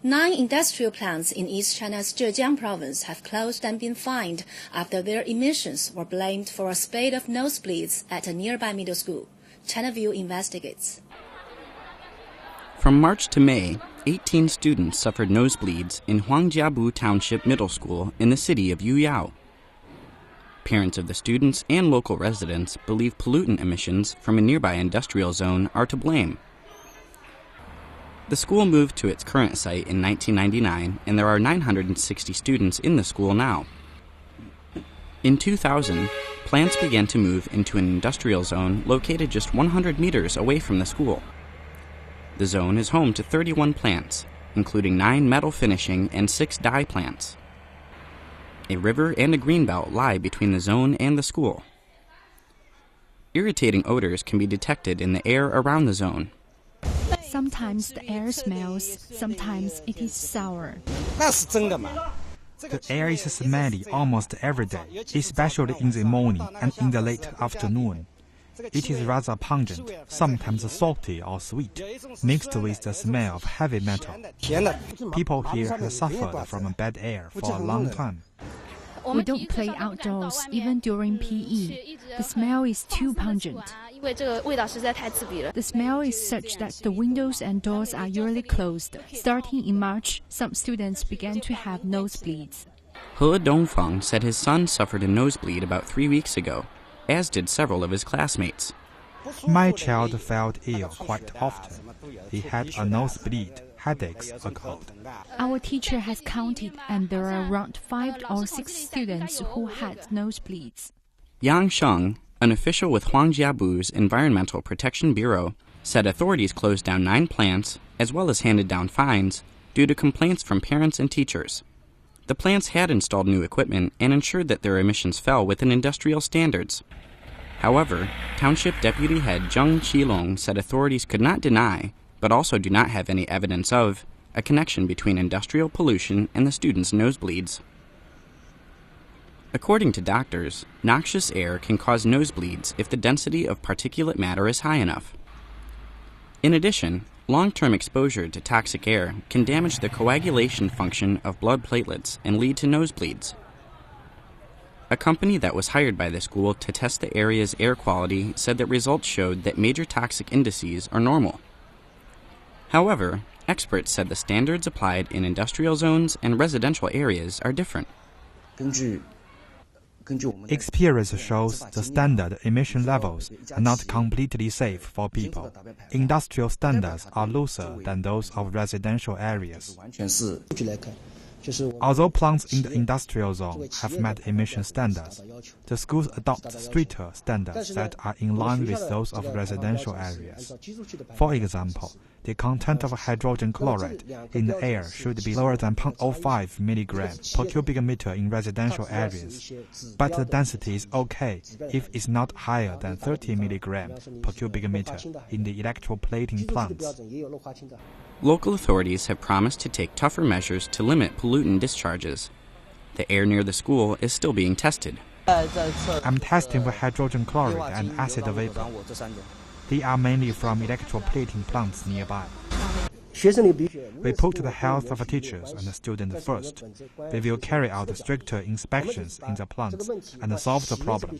9 industrial plants in East China's Zhejiang province have closed and been fined after their emissions were blamed for a spate of nosebleeds at a nearby middle school. China View investigates. From March to May, 18 students suffered nosebleeds in Huangjiabu Township Middle School in the city of Yuyao. Parents of the students and local residents believe pollutant emissions from a nearby industrial zone are to blame. The school moved to its current site in 1999, and there are 960 students in the school now. In 2000, plants began to move into an industrial zone located just 100 meters away from the school. The zone is home to 31 plants, including 9 metal finishing and 6 dye plants. A river and a greenbelt lie between the zone and the school. Irritating odors can be detected in the air around the zone. Sometimes the air smells, sometimes it is sour. The air is smelly almost every day, especially in the morning and in the late afternoon. It is rather pungent, sometimes salty or sweet, mixed with the smell of heavy metal. People here have suffered from bad air for a long time. We don't play outdoors, even during PE. The smell is too pungent. The smell is such that the windows and doors are usually closed. Starting in March, some students began to have nosebleeds. He Dongfeng said his son suffered a nosebleed about 3 weeks ago, as did several of his classmates. My child felt ill quite often. He had a nosebleed, headaches, a cold. Our teacher has counted, and there are around 5 or 6 students who had nosebleeds. Yang Sheng, an official with Huangjiabu's Environmental Protection Bureau, said authorities closed down 9 plants, as well as handed down fines, due to complaints from parents and teachers. The plants had installed new equipment and ensured that their emissions fell within industrial standards. However, Township Deputy Head Zheng Qilong said authorities could not deny, but also do not have any evidence of, a connection between industrial pollution and the students' nosebleeds. According to doctors, noxious air can cause nosebleeds if the density of particulate matter is high enough. In addition, long-term exposure to toxic air can damage the coagulation function of blood platelets and lead to nosebleeds. A company that was hired by the school to test the area's air quality said that results showed that major toxic indices are normal. However, experts said the standards applied in industrial zones and residential areas are different. Experience shows the standard emission levels are not completely safe for people. Industrial standards are looser than those of residential areas. Although plants in the industrial zone have met emission standards, the schools adopt stricter standards that are in line with those of residential areas. For example, the content of hydrogen chloride in the air should be lower than 0.05 mg per cubic meter in residential areas, but the density is okay if it's not higher than 30 mg per cubic meter in the electroplating plants. Local authorities have promised to take tougher measures to limit pollutant discharges. The air near the school is still being tested. I'm testing for hydrogen chloride and acid vapor. They are mainly from electroplating plants nearby. We put the health of teachers and the students first. We will carry out stricter inspections in the plants and solve the problem.